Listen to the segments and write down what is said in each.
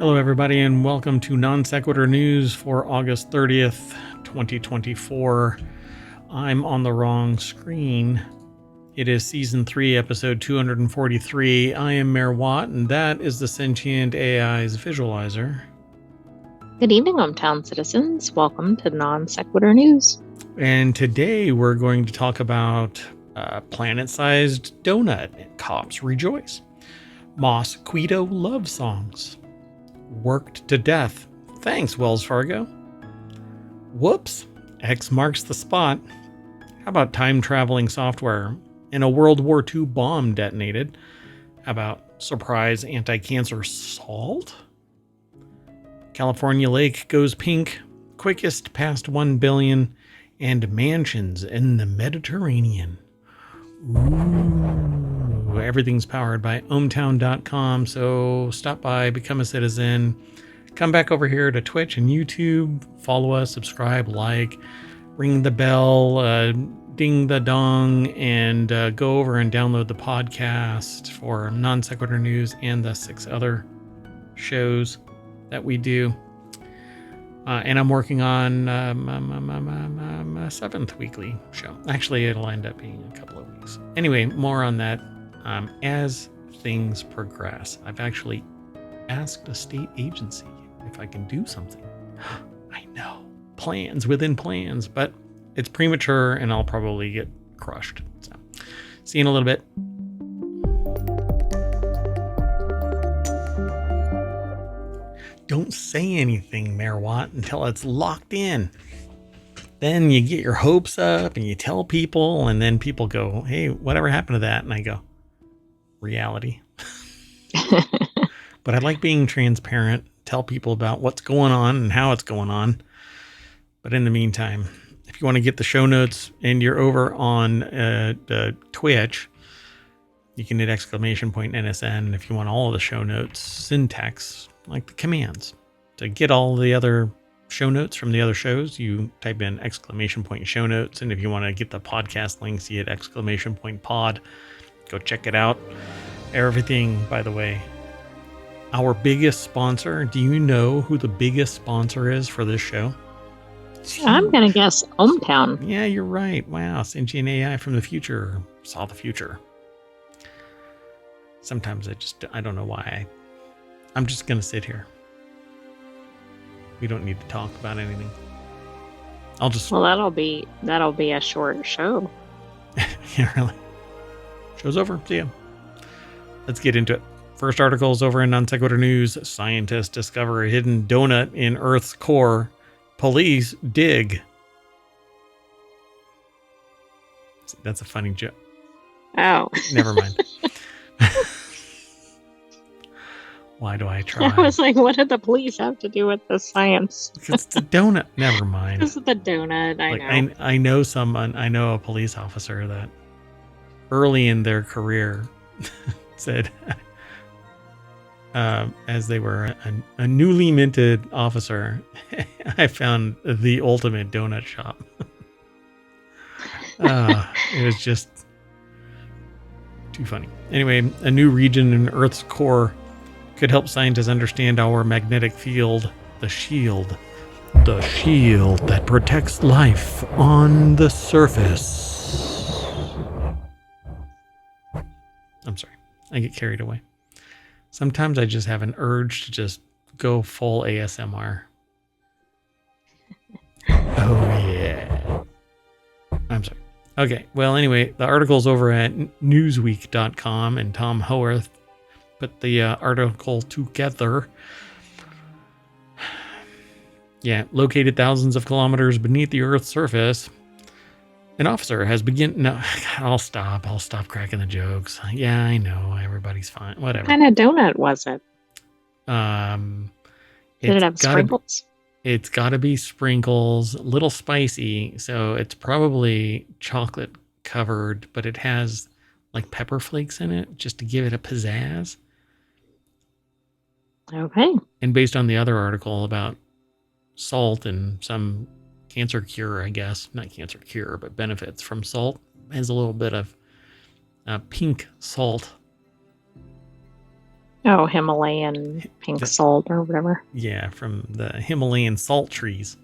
Hello, everybody, and welcome to Non Sequitur News for August 30th, 2024. I'm on the wrong screen. It is Season 3, Episode 243. I am Mayor Watt, and that is the Sentient AI's Visualizer. Good evening, hometown citizens. Welcome to Non Sequitur News. And today we're going to talk about planet-sized donut. Cops rejoice. Mosquito love songs. Worked to death. Thanks, Wells Fargo. Whoops. X marks the spot. How about time-traveling software? And a World War II bomb detonated. How about surprise anti-cancer salt? California lake goes pink. Quickest past 1 billion. And mansions in the Mediterranean. Ooh, everything's powered by ohmtown.com, so stop by, become a citizen, come back over here to Twitch and YouTube, follow us, subscribe, like, ring the bell, ding the dong, and go over and download the podcast for Non Sequitur News and the 6 other shows that we do. And I'm working on a 7th weekly show. Actually, it'll end up being a couple of weeks. Anyway, more on that as things progress. I've actually asked a state agency if I can do something. I know. Plans within plans, but it's premature and I'll probably get crushed. So, see you in a little bit. Don't say anything, Mayor Watt, until it's locked in. Then you get your hopes up and you tell people, and then people go, hey, whatever happened to that? And I go, reality. But I like being transparent, tell people about what's going on and how it's going on. But in the meantime, if you want to get the show notes and you're over on Twitch, you can hit !NSN. If you want all of the show notes, syntax, like the commands. To get all the other show notes from the other shows, you type in !show notes. And if you want to get the podcast links, you hit !pod. Go check it out. Everything, by the way, our biggest sponsor. Do you know who the biggest sponsor is for this show? I'm going to guess ohmtown. Yeah, you're right. Wow. Sentient AI from the future saw the future. Sometimes I don't know why. I'm just going to sit here. We don't need to talk about anything. Well, that'll be a short show. Yeah, really. Show's over. See ya. Let's get into it. First article is over in Non Sequitur News. Scientists discover a hidden donut in Earth's core. Police dig. That's a funny joke. Oh. Never mind. Why do I try? I was like, what did the police have to do with the science? It's the donut. Never mind. This is the donut. I know someone. I know a police officer that early in their career said, as they were a newly minted officer, I found the ultimate donut shop. It was just too funny. Anyway, a new region in Earth's core could help scientists understand our magnetic field, the shield that protects life on the surface. I'm sorry, I get carried away. Sometimes I just have an urge to just go full ASMR. Oh yeah. I'm sorry. Okay, well anyway, the article's over at newsweek.com and Tom Howarth put the article together. Yeah, located thousands of kilometers beneath the Earth's surface, an officer has No, I'll stop cracking the jokes. Yeah, I know, everybody's fine. Whatever. What kind of donut was it? Did it have sprinkles? It's got to be sprinkles, a little spicy, so it's probably chocolate covered, but it has like pepper flakes in it just to give it a pizzazz. Okay. And based on the other article about salt and some cancer cure, I guess, not cancer cure, but benefits from salt, has a little bit of pink salt Oh, Himalayan pink salt or whatever. Yeah, from the Himalayan salt trees.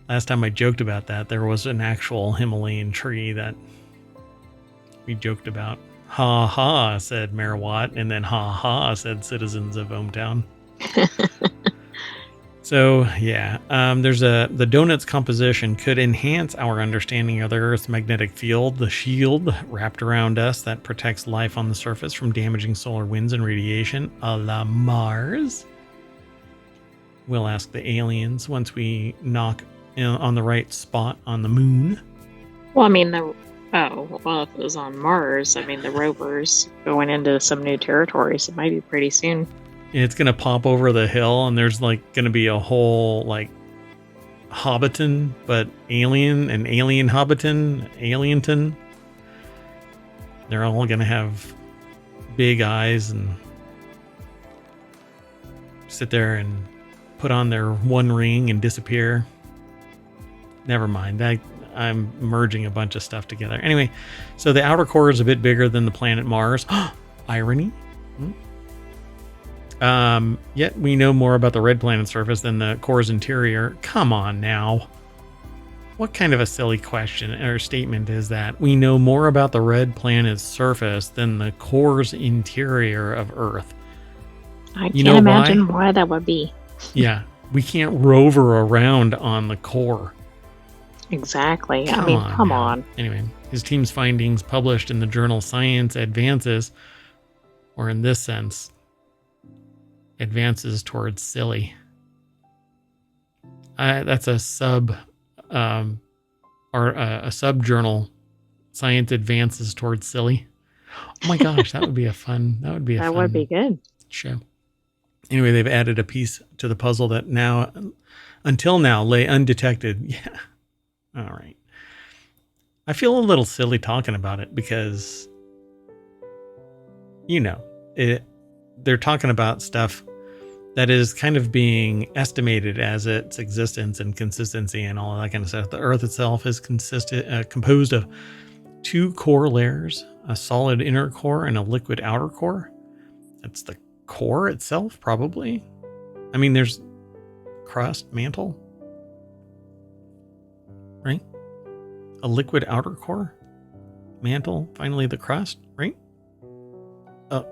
Last time I joked about that, there was an actual Himalayan tree that we joked about. Ha ha, said Mayor Watt, and then ha ha, said citizens of Ohmtown. So, yeah, the donut's composition could enhance our understanding of the Earth's magnetic field, the shield wrapped around us that protects life on the surface from damaging solar winds and radiation, a la Mars. We'll ask the aliens once we knock on the right spot on the moon. Well, I mean, if it was on Mars, I mean, the rover's going into some new territories. It might be pretty soon. It's going to pop over the hill, and there's like going to be a whole like Hobbiton, but alien Hobbiton, Alienton. They're all going to have big eyes and sit there and put on their one ring and disappear. Never mind. I'm merging a bunch of stuff together. Anyway, so the outer core is a bit bigger than the planet Mars. Irony. Yet we know more about the red planet's surface than the core's interior. Come on now. What kind of a silly question or statement is that? We know more about the red planet's surface than the core's interior of Earth. I can't imagine why that would be. Yeah, we can't rover around on the core. Exactly. Come on. Anyway, his team's findings published in the journal Science Advances, or in this sense, advances towards silly. That's a sub journal. Science Advances towards silly. Oh my gosh, that would be would be good show. Anyway, they've added a piece to the puzzle that until now lay undetected. Yeah. All right. I feel a little silly talking about it because, they're talking about stuff that is kind of being estimated as its existence and consistency and all of that kind of stuff. The Earth itself is composed of 2 core layers, a solid inner core and a liquid outer core. That's the core itself, probably. I mean, there's crust, mantle, right? A liquid outer core, mantle, finally the crust, right? Oh,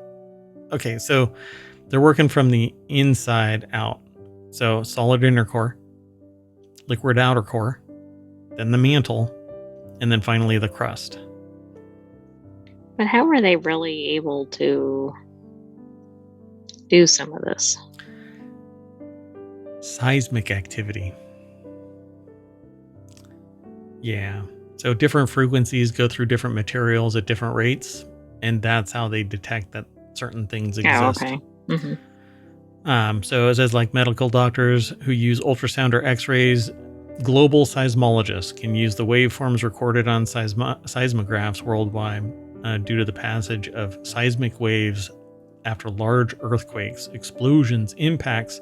okay. So they're working from the inside out. So solid inner core, liquid outer core, then the mantle, and then finally the crust. But how are they really able to do some of this? Seismic activity. Yeah. So different frequencies go through different materials at different rates, and that's how they detect that certain things exist. Oh, okay. Mm-hmm. So it says like medical doctors who use ultrasound or x-rays, global seismologists can use the waveforms recorded on seismographs worldwide due to the passage of seismic waves after large earthquakes, explosions, impacts,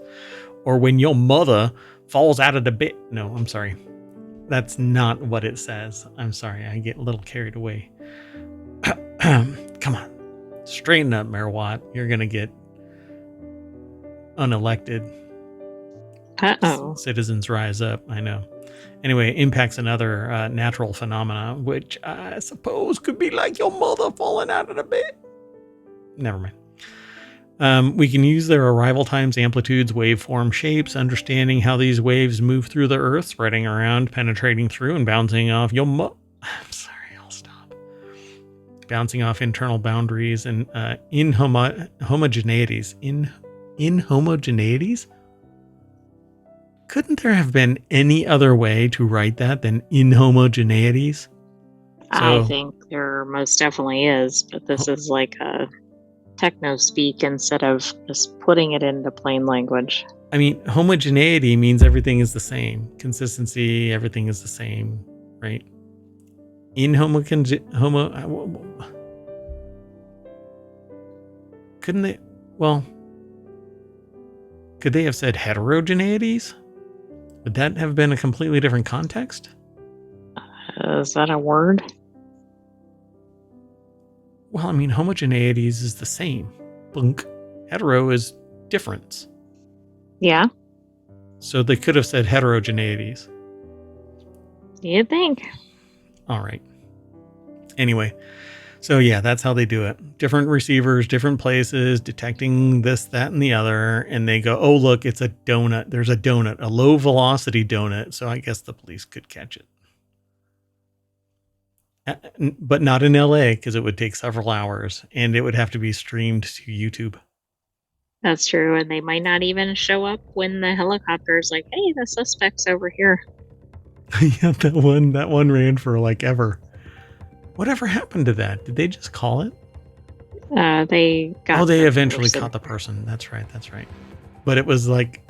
or when your mother falls out of the bed. No, I'm sorry. That's not what it says. I'm sorry. I get a little carried away. Come on. Straighten up, Mayor Watt. You're going to get unelected. Uh-oh. Citizens rise up. I know. Anyway, impacts another natural phenomena, which I suppose could be like your mother falling out of the bed. Never mind. We can use their arrival times, amplitudes, waveform shapes, understanding how these waves move through the Earth, spreading around, penetrating through, and bouncing off your I'm sorry, I'll stop. Bouncing off internal boundaries and inhomogeneities. Inhomogeneities? Couldn't there have been any other way to write that than inhomogeneities? I think there most definitely is, but this is like a techno speak instead of just putting it into plain language. I mean, homogeneity means everything is the same. Consistency, everything is the same, right? Couldn't they? Well, could they have said heterogeneities? Would that have been a completely different context? Is that a word? Well, I mean, homogeneities is the same. bunk. Hetero is difference. Yeah, So they could have said heterogeneities. you'd think. All right. Anyway, so yeah, that's how they do it. Different receivers, different places, detecting this, that, and the other. And they go, oh, look, it's a donut. There's a donut, a low velocity donut. So I guess the police could catch it. But not in LA, because it would take several hours and it would have to be streamed to YouTube. That's true. And they might not even show up when the helicopter's like, hey, the suspect's over here. Yeah, that one ran for like ever. Whatever happened to that? Did they just call it? They got. Oh, they eventually caught the person. That's right. But it was like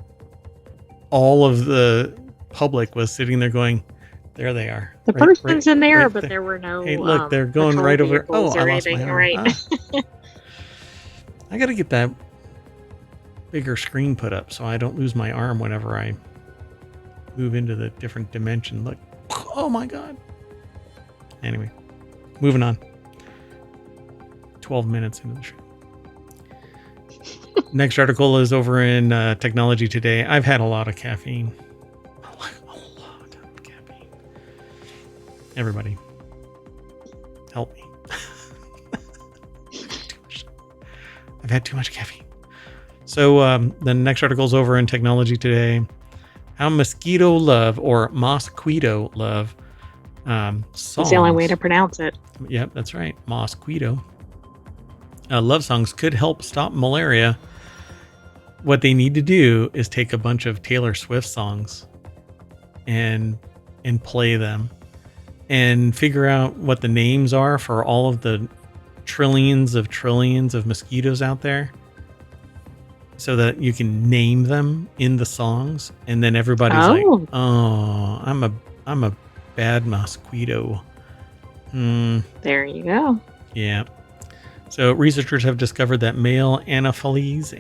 all of the public was sitting there going, there they are. The person's in there, but there were no. Hey, look, they're going right over. Oh, I lost my arm. Right. I got to get that bigger screen put up so I don't lose my arm whenever I move into the different dimension. Look, oh my God. Anyway, moving on. 12 minutes into the show. Next article is over in Technology Today. I've had a lot of caffeine. A lot of caffeine. Everybody, help me. I've had too much caffeine. So the next article is over in Technology Today. How mosquito love or mosquito love songs. That's the only way to pronounce it. Yep, that's right. Mosquito. Love songs could help stop malaria. What they need to do is take a bunch of Taylor Swift songs and play them and figure out what the names are for all of the trillions of mosquitoes out there so that you can name them in the songs. And then everybody's like, oh, I'm a bad mosquito. There you go. Yeah. So researchers have discovered that male Anopheles,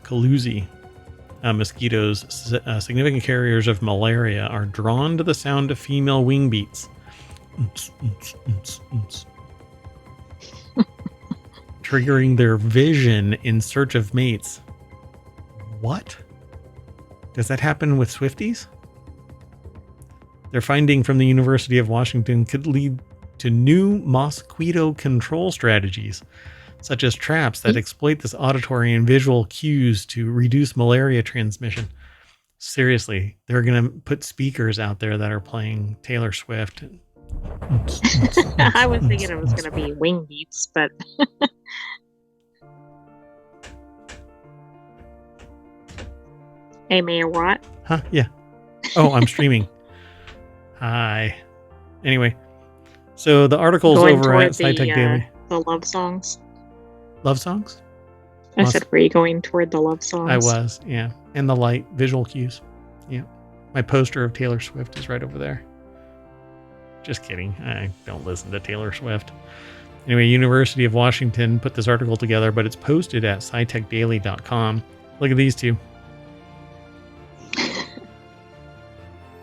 Kaluzi mosquitoes, significant carriers of malaria, are drawn to the sound of female wing beats. Triggering their vision in search of mates. What? Does that happen with Swifties? Their finding from the University of Washington could lead to new mosquito control strategies, such as traps that exploit this auditory and visual cues to reduce malaria transmission. Seriously, they're going to put speakers out there that are playing Taylor Swift. I was thinking it was going to be wing beats, but... Hey, Mayor Watt? Huh? Yeah. Oh, I'm streaming. Hi. Anyway, so the article's over at SciTech Daily. The love songs. Love songs? I said, were you going toward the love songs? I was, yeah. And the light visual cues. Yeah. My poster of Taylor Swift is right over there. Just kidding. I don't listen to Taylor Swift. Anyway, University of Washington put this article together, but it's posted at scitechdaily.com. Look at these two.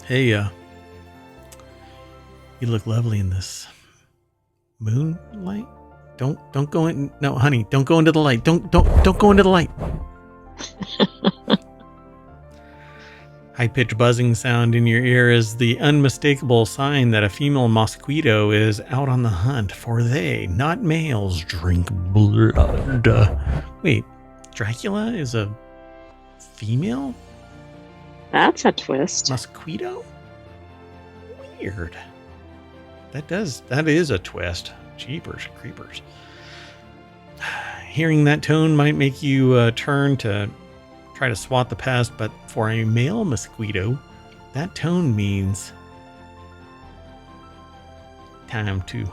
Hey, you look lovely in this moonlight. Don't go in. No, honey, don't go into the light. Don't go into the light. High-pitched buzzing sound in your ear is the unmistakable sign that a female mosquito is out on the hunt, for they, not males, drink blood. Wait, Dracula is a female? That's a twist. Mosquito? Weird. That is a twist. Jeepers creepers. Hearing that tone might make you turn to try to swat the pest, but for a male mosquito, that tone means time to,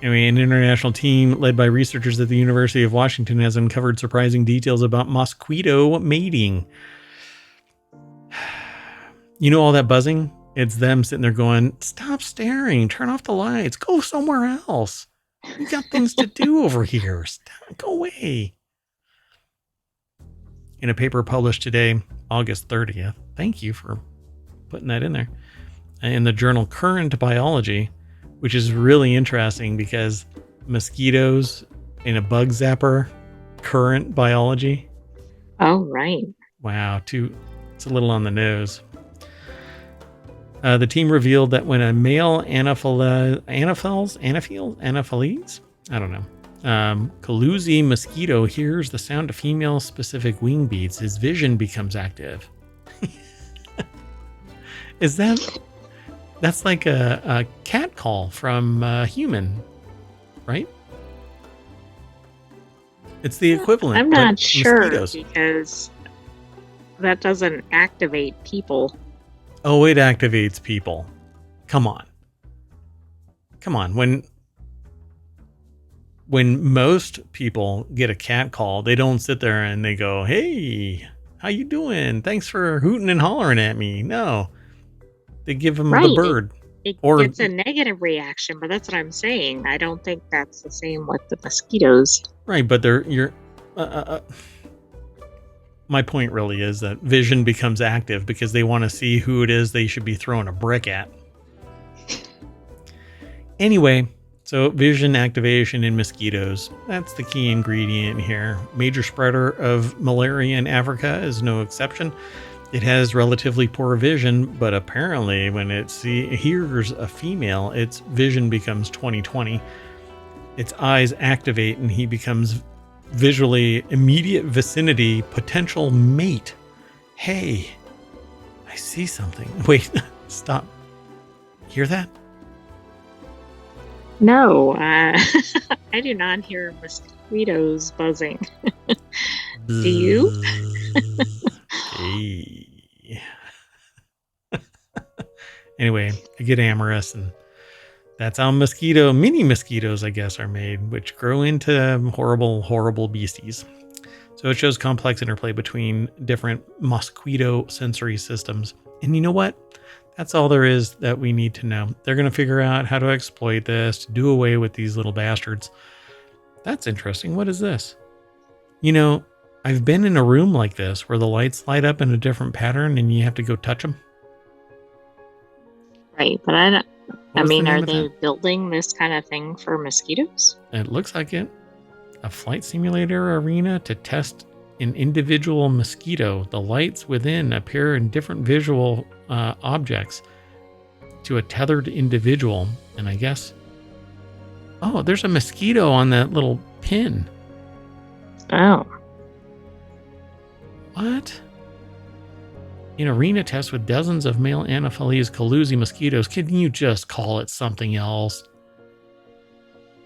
Anyway, an international team led by researchers at the University of Washington has uncovered surprising details about mosquito mating. You know all that buzzing? It's them sitting there going, stop staring, turn off the lights, go somewhere else. You got things to do over here. Stop, go away. In a paper published today, August 30th, thank you for putting that in there. in the journal Current Biology, which is really interesting because mosquitoes in a bug zapper, Current Biology. Oh, right. Wow, it's a little on the nose. The team revealed that when a male Anopheles, I don't know, Kaluzi mosquito hears the sound of female-specific wing beats, his vision becomes active. That's like a cat call from a human, right? It's the equivalent. I'm not sure mosquitoes. because that doesn't activate people. Oh, it activates people. Come on. When most people get a cat call, they don't sit there and they go, "Hey, how you doing? Thanks for hooting and hollering at me." No, they give them the Right. bird. It's a negative reaction, but that's what I'm saying. I don't think that's the same with the mosquitoes. Right, but my point really is that vision becomes active because they want to see who it is they should be throwing a brick at. Anyway, so vision activation in mosquitoes, that's the key ingredient here. Major spreader of malaria in Africa is no exception. It has relatively poor vision, but apparently when it hears a female, its vision becomes 20/20. Its eyes activate and he becomes visually immediate vicinity potential mate. Hey, I see something. Wait, stop. Hear that? No, I do not hear mosquitoes buzzing. Do you? Hey. Anyway, I get amorous, and that's how mini mosquitoes, I guess, are made, which grow into horrible, horrible beasties. So it shows complex interplay between different mosquito sensory systems. And you know what? That's all there is that we need to know. They're going to figure out how to exploit this, to do away with these little bastards. That's interesting. What is this? You know, I've been in a room like this where the lights light up in a different pattern and you have to go touch them. Right, but I mean, are they building this kind of thing for mosquitoes? It looks like it. A flight simulator arena to test an individual mosquito. The lights within appear in different visual objects to a tethered individual. And I guess... Oh, there's a mosquito on that little pin. Oh. What? In arena tests with dozens of male Anopheles Kaluzi mosquitoes, can you just call it something else?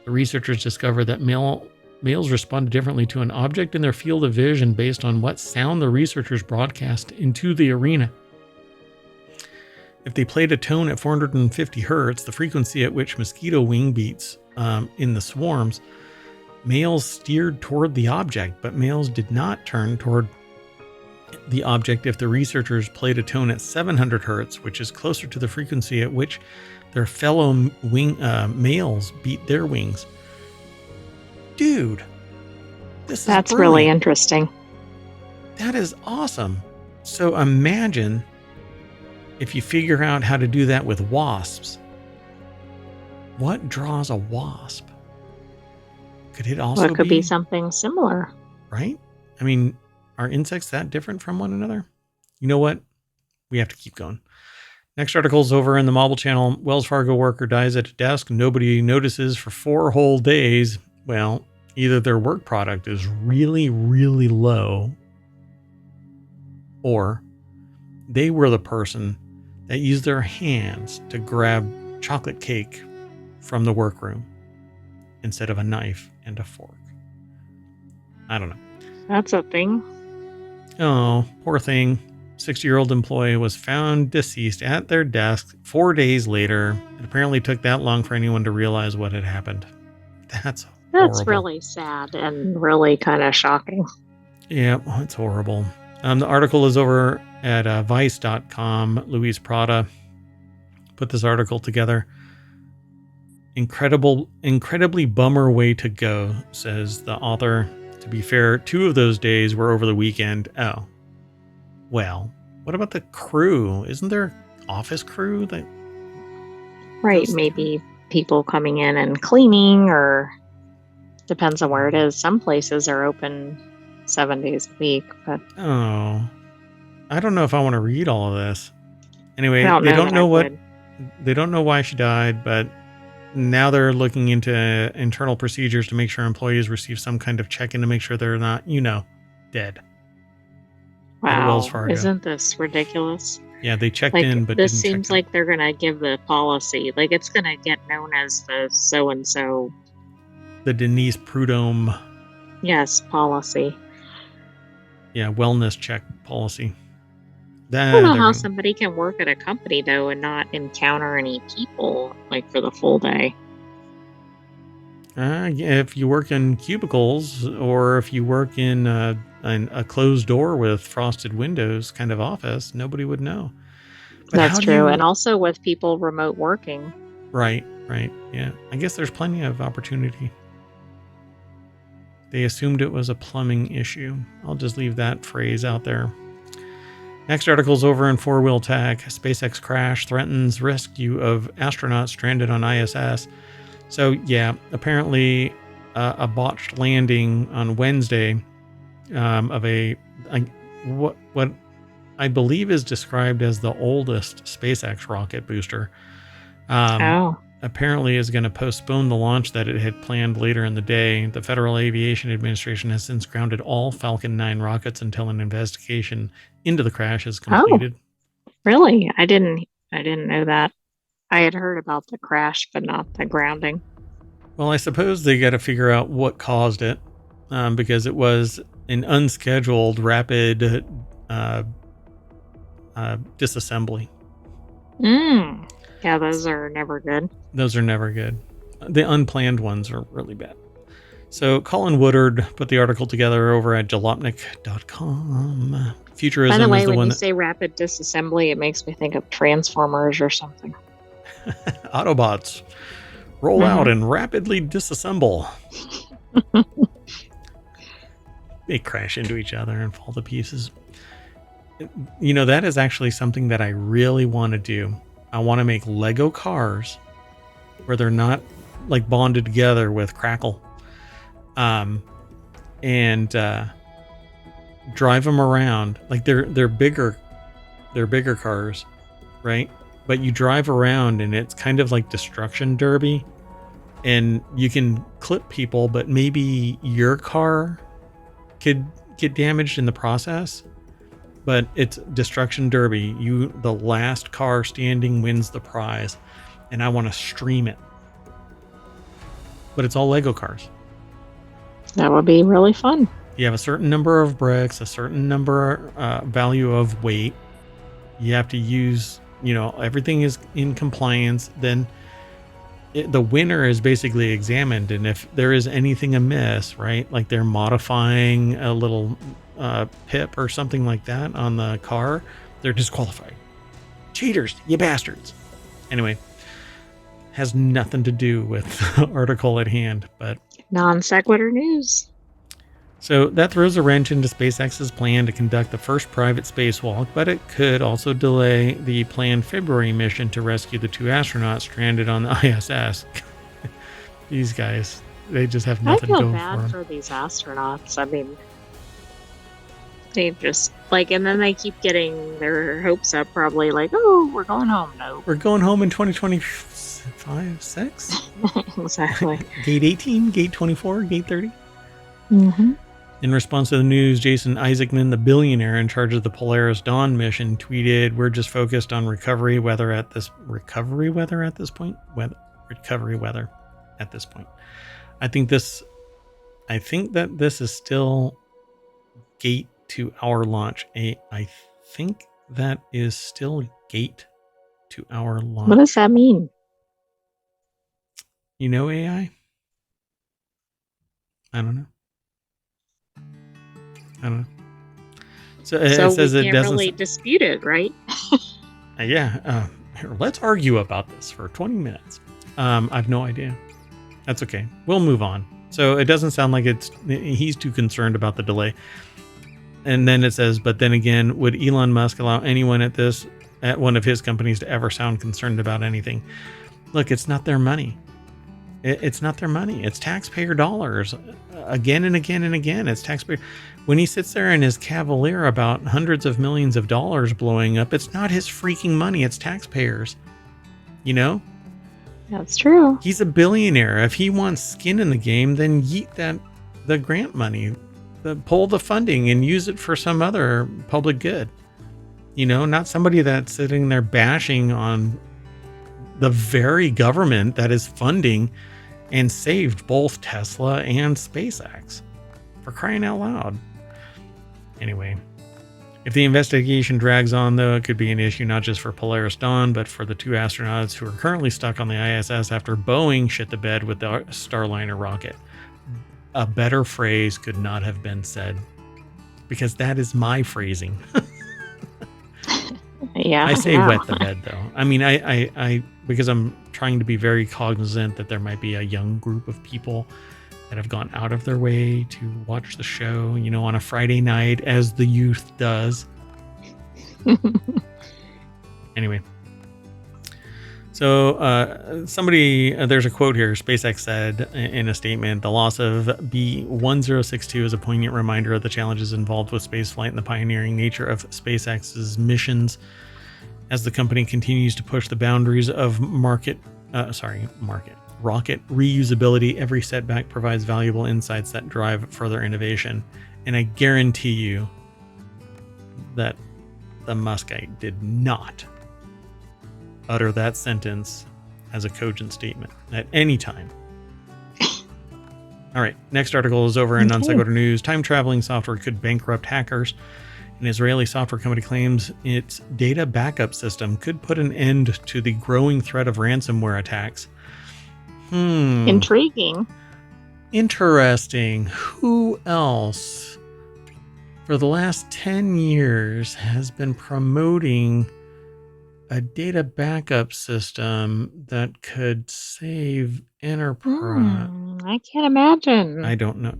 The researchers discovered that males responded differently to an object in their field of vision based on what sound the researchers broadcast into the arena. If they played a tone at 450 hertz, the frequency at which mosquito wing beats in the swarms, males steered toward the object, but males did not turn toward the object if the researchers played a tone at 700 hertz, which is closer to the frequency at which their fellow males beat their wings. Dude, that's really interesting. That is awesome. So imagine if you figure out how to do that with wasps. What draws a wasp? Could it also it could be something similar, right? I mean, are insects that different from one another? You know what? We have to keep going. Next article's over in the Mobile Channel. Wells Fargo worker dies at a desk. Nobody notices for 4 whole days. Well, either their work product is really, really low, or they were the person that used their hands to grab chocolate cake from the workroom instead of a knife and a fork. I don't know. That's a thing. Oh, poor thing. 60-year-old employee was found deceased at their desk 4 days later. It apparently took that long for anyone to realize what had happened. That's horrible. Really sad and really kind of shocking. Yeah, it's horrible. The article is over at vice.com. Luis Prada put this article together. Incredibly bummer way to go, says the author. To be fair, 2 of those days were over the weekend. Oh, well, what about the crew? Isn't there office crew that Right, maybe people coming in and cleaning, or depends on where it is. Some places are open 7 days a week, but Oh, I don't know if I want to read all of this. Anyway, I don't they know don't that know I would. they don't know why she died, but now they're looking into internal procedures to make sure employees receive some kind of check-in to make sure they're not, dead. At Wells Wow, Fargo. isn't this ridiculous? Yeah, they checked Like, in but this didn't check seems out. like they're gonna give the policy. Like, it's gonna get known as the so-and-so, The Denise Prudhomme, policy. wellness check policy. I don't know They're how gonna, somebody can work at a company, though, and not encounter any people, like, for the full day. if you work in cubicles or if you work in a closed door with frosted windows kind of office, nobody would know. But That's how do true. you... And also with people remote working. Right. Yeah. I guess there's plenty of opportunity. They assumed it was a plumbing issue. I'll just leave that phrase out there. Next article's over in four-wheel tech. SpaceX crash threatens rescue of astronauts stranded on ISS. So yeah, apparently a botched landing on Wednesday of what I believe is described as the oldest SpaceX rocket booster. Apparently is going to postpone the launch that it had planned later in the day. The Federal Aviation Administration has since grounded all Falcon 9 rockets until an investigation into the crash is completed. Oh, really? I didn't know that. I had heard about the crash, but not the grounding. Well, I suppose they got to figure out what caused it, because it was an unscheduled rapid disassembly. Yeah, those are never good. Those are never good. The unplanned ones are really bad. So Colin Woodard put the article together over at jalopnik.com. Futurism By the way, is the when one you say rapid disassembly, it makes me think of Transformers or something. Autobots roll out and rapidly disassemble. They crash into each other and fall to pieces. That is actually something that I really want to do. I want to make Lego cars where they're not like bonded together with crackle. And drive them around like they're bigger cars, right? But you drive around and it's kind of like destruction derby, and you can clip people, but maybe your car could get damaged in the process. But it's destruction derby. The last car standing wins the prize, and I want to stream it. But it's all Lego cars. That would be really fun. You have a certain number of bricks, a certain number value of weight. You have to use, everything is in compliance. Then the winner is basically examined. And if there is anything amiss, right, like they're modifying a little pip or something like that on the car, they're disqualified. Cheaters, you bastards. Anyway, has nothing to do with the article at hand, but non sequitur news. So that throws a wrench into SpaceX's plan to conduct the first private spacewalk, but it could also delay the planned February mission to rescue the 2 astronauts stranded on the ISS. These guys, they just have nothing going for them. I feel bad for these astronauts. I mean, they just and then they keep getting their hopes up, probably like, oh, we're going home. No, we're going home in 2025, 6? Exactly. Gate 18, gate 24, gate 30. Mm-hmm. In response to the news, Jason Isaacman, the billionaire in charge of the Polaris Dawn mission, tweeted, "We're just focused on recovery weather at this point. I think that this is still gate to our launch. I think that is still gate to our launch." What does that mean? AI? I don't know. So it says we it can't doesn't really dispute it, right? Yeah. Here, let's argue about this for 20 minutes. I have no idea. That's okay. We'll move on. So it doesn't sound like he's too concerned about the delay. And then it says, but then again, would Elon Musk allow anyone at one of his companies to ever sound concerned about anything? Look, it's not their money. It's not their money. It's taxpayer dollars. Again and again and again. It's taxpayer. When he sits there and is cavalier about hundreds of millions of dollars blowing up, it's not his freaking money. It's taxpayers. You know? That's true. He's a billionaire. If he wants skin in the game, then yeet the grant money, pull the funding and use it for some other public good. You know, not somebody that's sitting there bashing on the very government that is funding and saved both Tesla and SpaceX. For crying out loud. Anyway, if the investigation drags on, though, it could be an issue not just for Polaris Dawn, but for the 2 astronauts who are currently stuck on the ISS after Boeing shit the bed with the Starliner rocket. A better phrase could not have been said, because that is my phrasing. Yeah, I say wet the bed, though. I mean, I because I'm trying to be very cognizant that there might be a young group of people that have gone out of their way to watch the show, you know, on a Friday night, as the youth does. Anyway. So there's a quote here. SpaceX said in a statement, the loss of B1062 is a poignant reminder of the challenges involved with spaceflight and the pioneering nature of SpaceX's missions as the company continues to push the boundaries of rocket reusability. Every setback provides valuable insights that drive further innovation. And I guarantee you that the Muskite did not utter that sentence as a cogent statement at any time. All right, next article is over in Non-Sequitur News. Time traveling software could bankrupt hackers. An Israeli software company claims its data backup system could put an end to the growing threat of ransomware attacks. Intriguing. Interesting. Who else for the last 10 years has been promoting a data backup system that could save enterprise? I can't imagine. I don't know.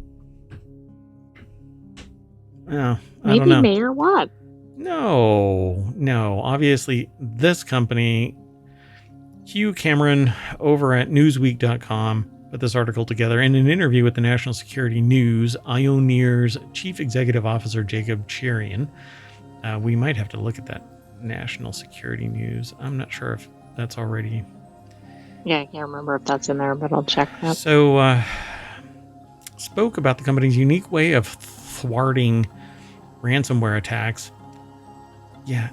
No, Maybe I don't know. Mayor Watt. No. Obviously, this company, Hugh Cameron over at Newsweek.com, put this article together in an interview with the National Security News. Ioneer's Chief Executive Officer Jacob Cherian. We might have to look at that National Security News. I'm not sure if that's already. Yeah, I can't remember if that's in there, but I'll check that. So, spoke about the company's unique way of thwarting ransomware attacks. Yeah,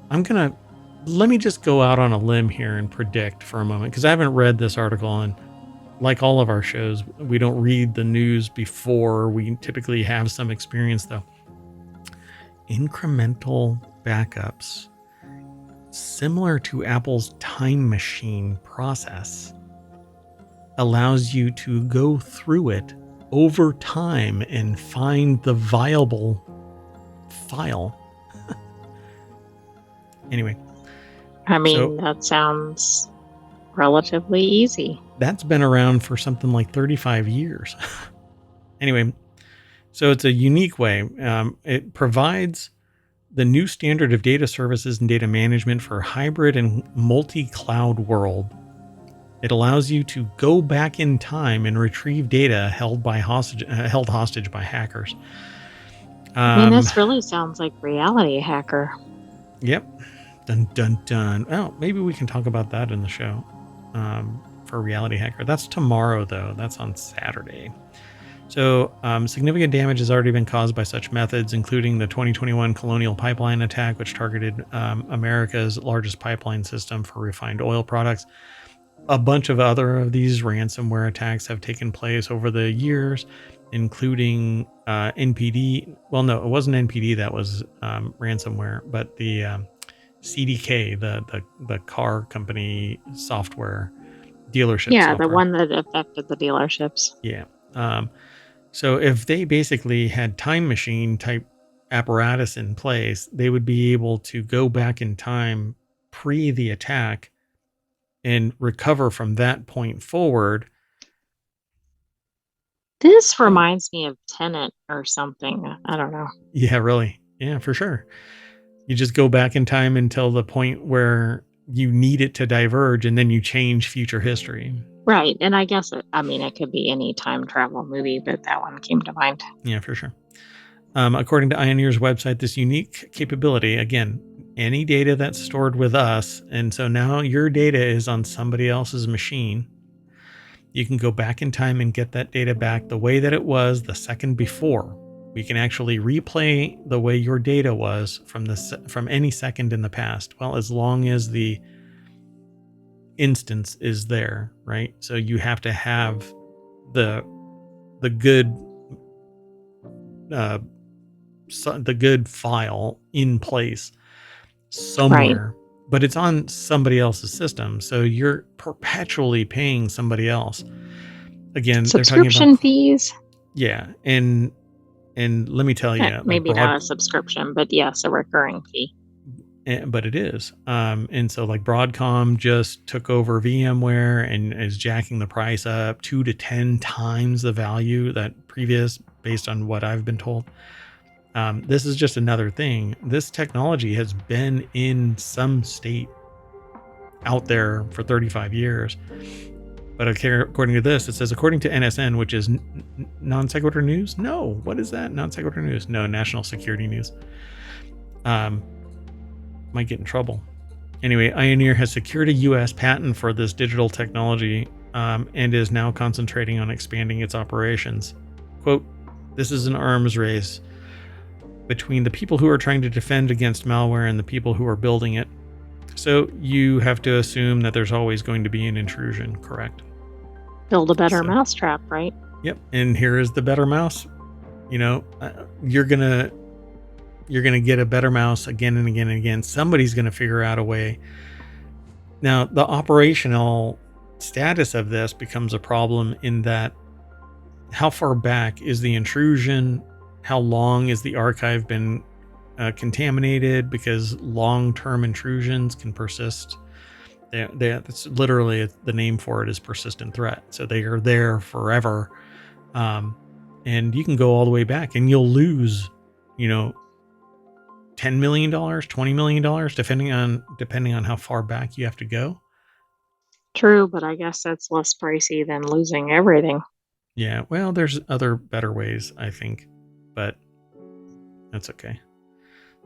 let me just go out on a limb here and predict for a moment, because I haven't read this article, and like all of our shows, we don't read the news before. We typically have some experience, though. Incremental backups, similar to Apple's time machine process, allows you to go through it over time and find the viable file. Anyway. I mean, that sounds relatively easy. That's been around for something like 35 years. Anyway, so it's a unique way. It provides the new standard of data services and data management for hybrid and multi-cloud world. It allows you to go back in time and retrieve data held hostage by hackers. I mean, this really sounds like Reality Hacker. Yep. Dun, dun, dun. Oh, maybe we can talk about that in the show for Reality Hacker. That's tomorrow, though. That's on Saturday. So significant damage has already been caused by such methods, including the 2021 Colonial Pipeline attack, which targeted America's largest pipeline system for refined oil products. A bunch of other of these ransomware attacks have taken place over the years, including NPD. Well, no, it wasn't NPD that was ransomware, but the CDK, the car company software dealership. Yeah, software. The one that affected the dealerships. Yeah. So if they basically had time machine type apparatus in place, they would be able to go back in time pre the attack and recover from that point forward. This reminds me of Tenet or something. I don't know. Yeah, really. Yeah, for sure. You just go back in time until the point where you need it to diverge, and then you change future history. Right. And I guess it could be any time travel movie, but that one came to mind. Yeah, for sure. According to Ioneer's website, this unique capability, again, any data that's stored with us, and so now your data is on somebody else's machine. You can go back in time and get that data back the way that it was the second before. We can actually replay the way your data was from any second in the past. Well, as long as the instance is there, right? So you have to have the good the good file in place Right. somewhere, but it's on somebody else's system. So you're perpetually paying somebody else. Again, they're talking about, Subscription fees? yeah, and let me tell you, like Maybe not a subscription, but yes, a recurring fee. but it is. And so like Broadcom just took over VMware and is jacking the price up 2 to 10 times the value that previous, based on what I've been told. This is just another thing. This technology has been in some state out there for 35 years. But according to this, it says, according to NSN, which is non sequitur news. No, what is that? Non sequitur news. No, national security news. Might get in trouble. Anyway, Ioneer has secured a U.S. patent for this digital technology and is now concentrating on expanding its operations. Quote, this is an arms race between the people who are trying to defend against malware and the people who are building it. So you have to assume that there's always going to be an intrusion, correct? Build a better mousetrap, right? Yep. And here is the better mouse. You know, you're gonna get a better mouse again and again and again. Somebody's gonna figure out a way. Now, the operational status of this becomes a problem in that how far back is the intrusion? How long is the archive been contaminated? Because long-term intrusions can persist. That's literally the name for it is persistent threat. So they are there forever. And you can go all the way back and you'll lose, $10 million, $20 million, depending on how far back you have to go. True, but I guess that's less pricey than losing everything. Yeah, well, there's other better ways, I think, but that's okay.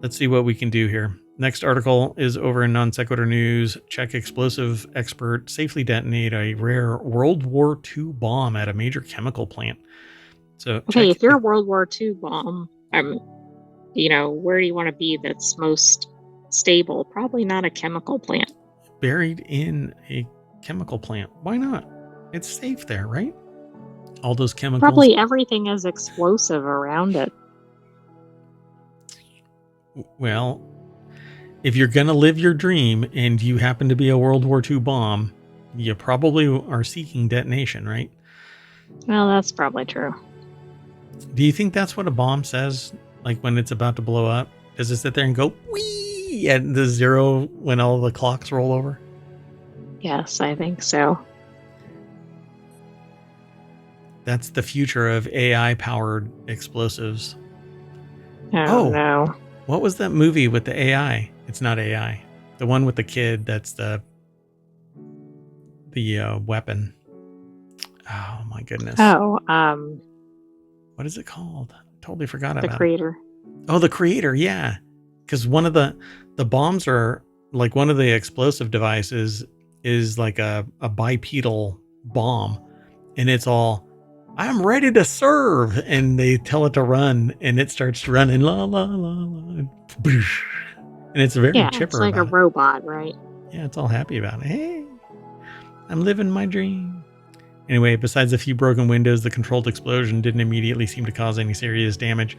Let's see what we can do here. Next article is over in Non Sequitur News. Czech explosive expert safely detonate a rare World War II bomb at a major chemical plant. So, okay, if you're a World War II bomb, where do you want to be that's most stable? Probably not a chemical plant. Buried in a chemical plant. Why not? It's safe there, right? All those chemicals. Probably everything is explosive around it. Well, if you're going to live your dream and you happen to be a World War II bomb, you probably are seeking detonation, right? Well, that's probably true. Do you think that's what a bomb says, like when it's about to blow up? Does it sit there and go, wee, at the zero when all the clocks roll over? Yes, I think so. That's the future of AI-powered explosives. Oh, no. What was that movie with the AI? It's not AI. The one with the kid that's the weapon. Oh, my goodness. Oh, what is it called? I totally forgot about it. The Creator. Oh, The Creator, yeah. Because one of the bombs are, like, one of the explosive devices is like a bipedal bomb. And it's all, I'm ready to serve. And they tell it to run. And it starts running, la, la, la, la. And it's very chipper. It's like a robot, right? Yeah, it's all happy about it. Hey, I'm living my dream. Anyway, besides a few broken windows, the controlled explosion didn't immediately seem to cause any serious damage.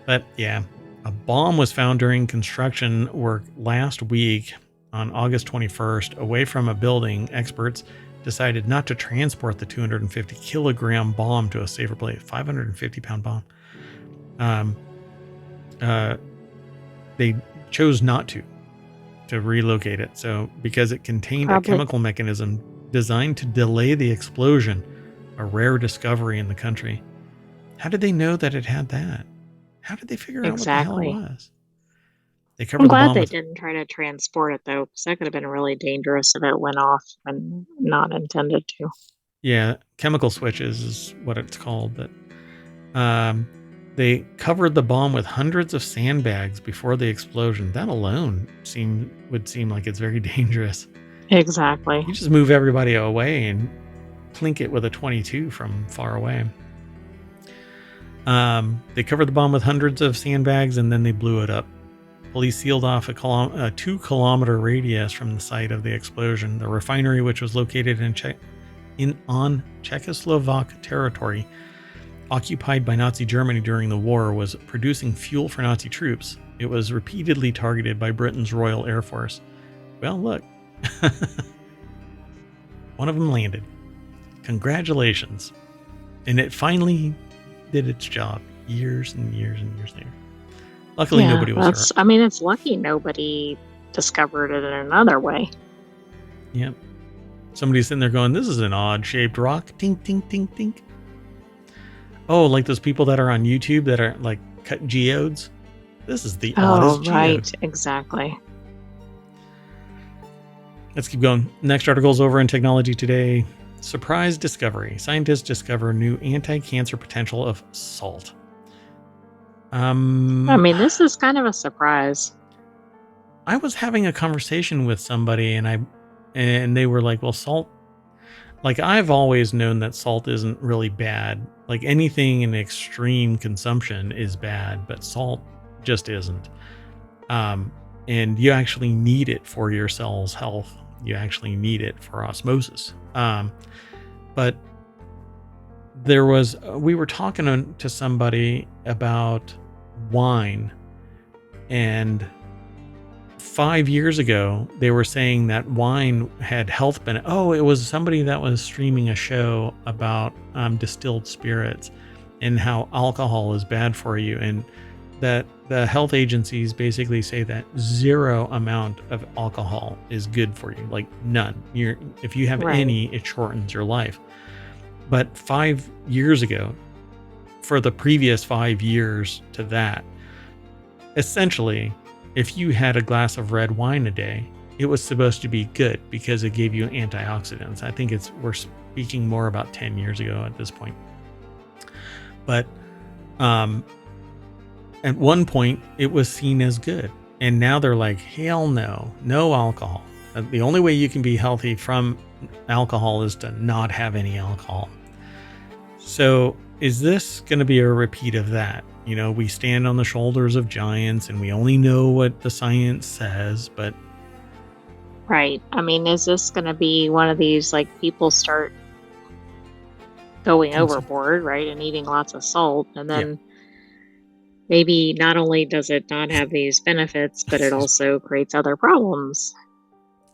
But yeah, a bomb was found during construction work last week on August 21st away from a building. Experts decided not to transport the 250 kilogram bomb to a safer place. 550 pound bomb. They chose not to relocate it. So because it contained a chemical mechanism designed to delay the explosion, a rare discovery in the country. How did they know that it had that? How did they figure out what the hell it was? They cover I'm the glad bomb they with didn't try to transport it though, because that could have been really dangerous if it went off when not intended to. chemical switches is what it's called. But they covered the bomb with hundreds of sandbags before the explosion. That alone would seem like it's very dangerous. Exactly. You just move everybody away and plink it with a 22 from far away. They covered the bomb with hundreds of sandbags and then they blew it up. Police sealed off a 2-kilometer radius from the site of the explosion. The refinery, which was located on Czechoslovak territory, occupied by Nazi Germany during the war, was producing fuel for Nazi troops. It was repeatedly targeted by Britain's Royal Air Force. Well, look. One of them landed. Congratulations. And it finally did its job years and years and years later. Luckily, nobody was hurt. I mean, it's lucky nobody discovered it in another way. Yep. Somebody's sitting there going, this is an odd-shaped rock. Tink, tink, tink, tink. Oh, like those people that are on YouTube that are like cut geodes? This is the oddest geode. Right. Exactly. Let's keep going. Next article's over in Technology Today. Surprise discovery. Scientists discover new anti-cancer potential of salt. I mean, this is kind of a surprise. I was having a conversation with somebody and they were like, well, salt, like I've always known that salt isn't really bad. Like anything in extreme consumption is bad, but salt just isn't. And you actually need it for your cell's health. You actually need it for osmosis. But we were talking to somebody about wine, and 5 years ago they were saying that wine had health benefits. Oh, it was somebody that was streaming a show about distilled spirits and how alcohol is bad for you, and that the health agencies basically say that zero amount of alcohol is good for you, like none. If you have any, it shortens your life. But 5 years ago, for the previous 5 years to that, essentially, if you had a glass of red wine a day, it was supposed to be good because it gave you antioxidants. I think we're speaking more about 10 years ago at this point. But at one point, it was seen as good. And now they're like, hell no, no alcohol. The only way you can be healthy from alcohol is to not have any alcohol. So is this going to be a repeat of that? You know, we stand on the shoulders of giants and we only know what the science says, but... Right. I mean, is this going to be one of these, like, people start going overboard, right, and eating lots of salt, and then maybe not only does it not have these benefits, but it also creates other problems.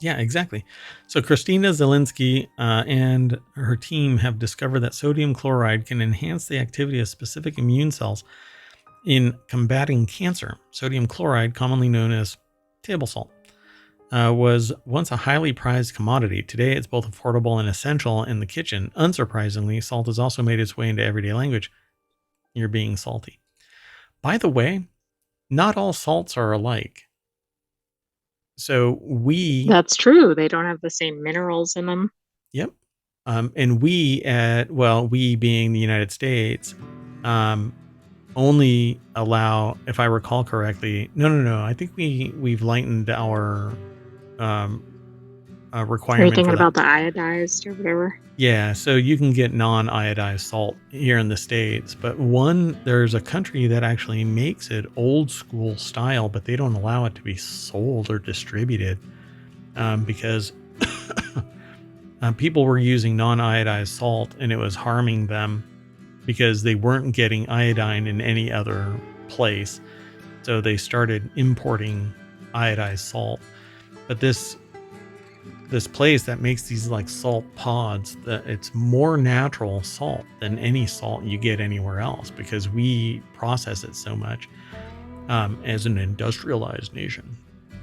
Yeah, exactly. So Christina Zelinsky and her team have discovered that sodium chloride can enhance the activity of specific immune cells in combating cancer. Sodium chloride, commonly known as table salt, was once a highly prized commodity. Today, it's both affordable and essential in the kitchen. Unsurprisingly, salt has also made its way into everyday language. You're being salty. By the way, not all salts are alike. So That's true. They don't have the same minerals in them. Yep. And we being the United States, only allow, if I recall correctly, no. I think we've lightened our requirement. Are you thinking about the iodized or whatever? Yeah, so you can get non-iodized salt here in the States, but there's a country that actually makes it old school style, but they don't allow it to be sold or distributed because people were using non-iodized salt and it was harming them because they weren't getting iodine in any other place. So they started importing iodized salt. But this place that makes these like salt pods, that it's more natural salt than any salt you get anywhere else because we process it so much as an industrialized nation.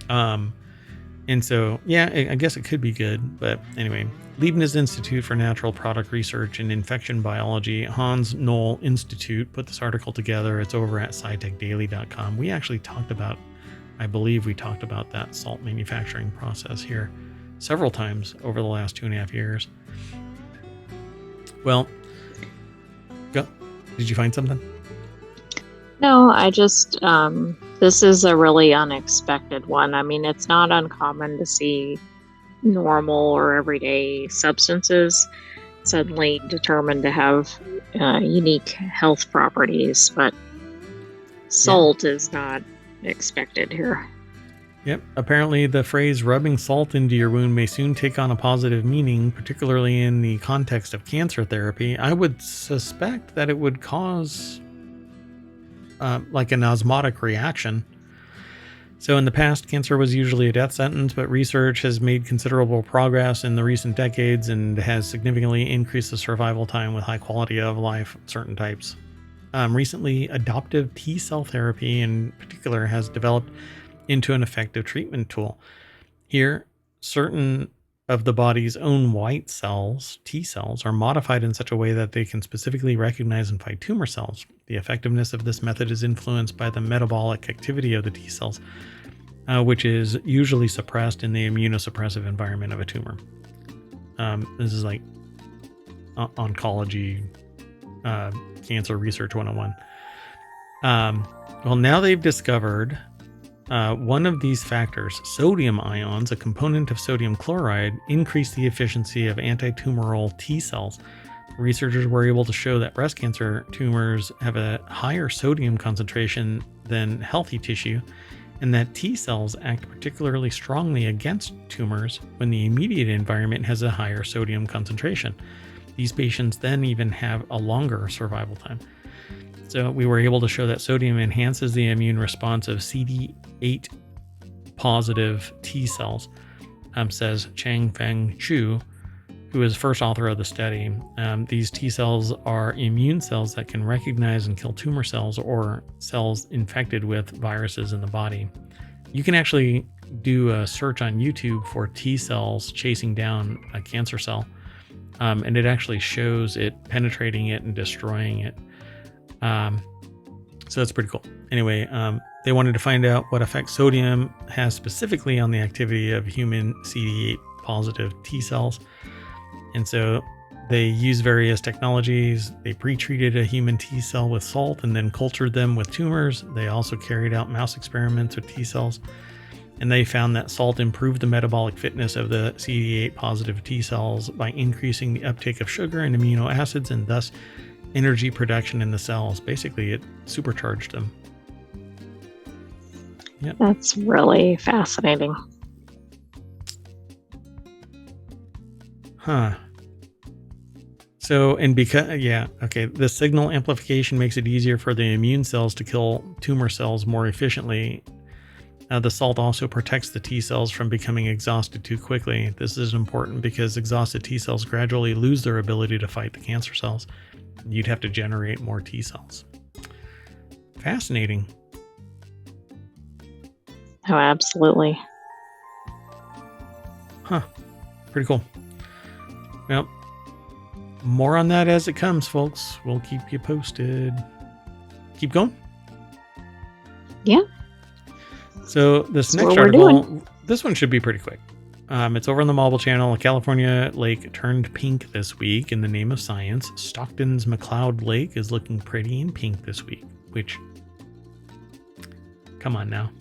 And so, yeah, I guess it could be good. But anyway, Leibniz Institute for Natural Product Research and Infection Biology, Hans Knoll Institute, put this article together. It's over at scitechdaily.com. We actually talked about I believe we talked about that salt manufacturing process here several times over the last 2.5 years. Well, go. Did you find something? No, I just, this is a really unexpected one. I mean, it's not uncommon to see normal or everyday substances suddenly determined to have unique health properties, but salt is not expected here. Yep. Apparently, the phrase rubbing salt into your wound may soon take on a positive meaning, particularly in the context of cancer therapy. I would suspect that it would cause like an osmotic reaction. So in the past, cancer was usually a death sentence, but research has made considerable progress in the recent decades and has significantly increased the survival time with high quality of life certain types. Recently, adoptive T-cell therapy in particular has developed into an effective treatment tool. Here, certain of the body's own white cells, T cells, are modified in such a way that they can specifically recognize and fight tumor cells. The effectiveness of this method is influenced by the metabolic activity of the T cells, which is usually suppressed in the immunosuppressive environment of a tumor. This is like oncology, cancer research 101. Well, now they've discovered one of these factors, sodium ions, a component of sodium chloride, increase the efficiency of anti-tumoral T cells. Researchers were able to show that breast cancer tumors have a higher sodium concentration than healthy tissue, and that T cells act particularly strongly against tumors when the immediate environment has a higher sodium concentration. These patients then even have a longer survival time. So we were able to show that sodium enhances the immune response of CD8 positive T cells, says Chang-Feng Chu, who is first author of the study. These T cells are immune cells that can recognize and kill tumor cells or cells infected with viruses in the body. You can actually do a search on YouTube for T cells chasing down a cancer cell, and it actually shows it penetrating it and destroying it. So that's pretty cool. Anyway, they wanted to find out what effect sodium has specifically on the activity of human CD8 positive T cells. And so they used various technologies. They pre-treated a human T cell with salt and then cultured them with tumors. They also carried out mouse experiments with T cells. And they found that salt improved the metabolic fitness of the CD8 positive T cells by increasing the uptake of sugar and amino acids and thus energy production in the cells. Basically, it supercharged them. Yep. That's really fascinating. Huh. So, and because, the signal amplification makes it easier for the immune cells to kill tumor cells more efficiently. The salt also protects the T cells from becoming exhausted too quickly. This is important because exhausted T cells gradually lose their ability to fight the cancer cells. You'd have to generate more T cells. Fascinating. Oh, absolutely. Huh. Pretty cool. Well, more on that as it comes, folks. We'll keep you posted. Keep going? Yeah. So this That's next what we're article, this one should be pretty quick. It's over on the Marble Channel. A California lake turned pink this week in the name of science. Stockton's McCloud Lake is looking pretty in pink this week, which, come on now.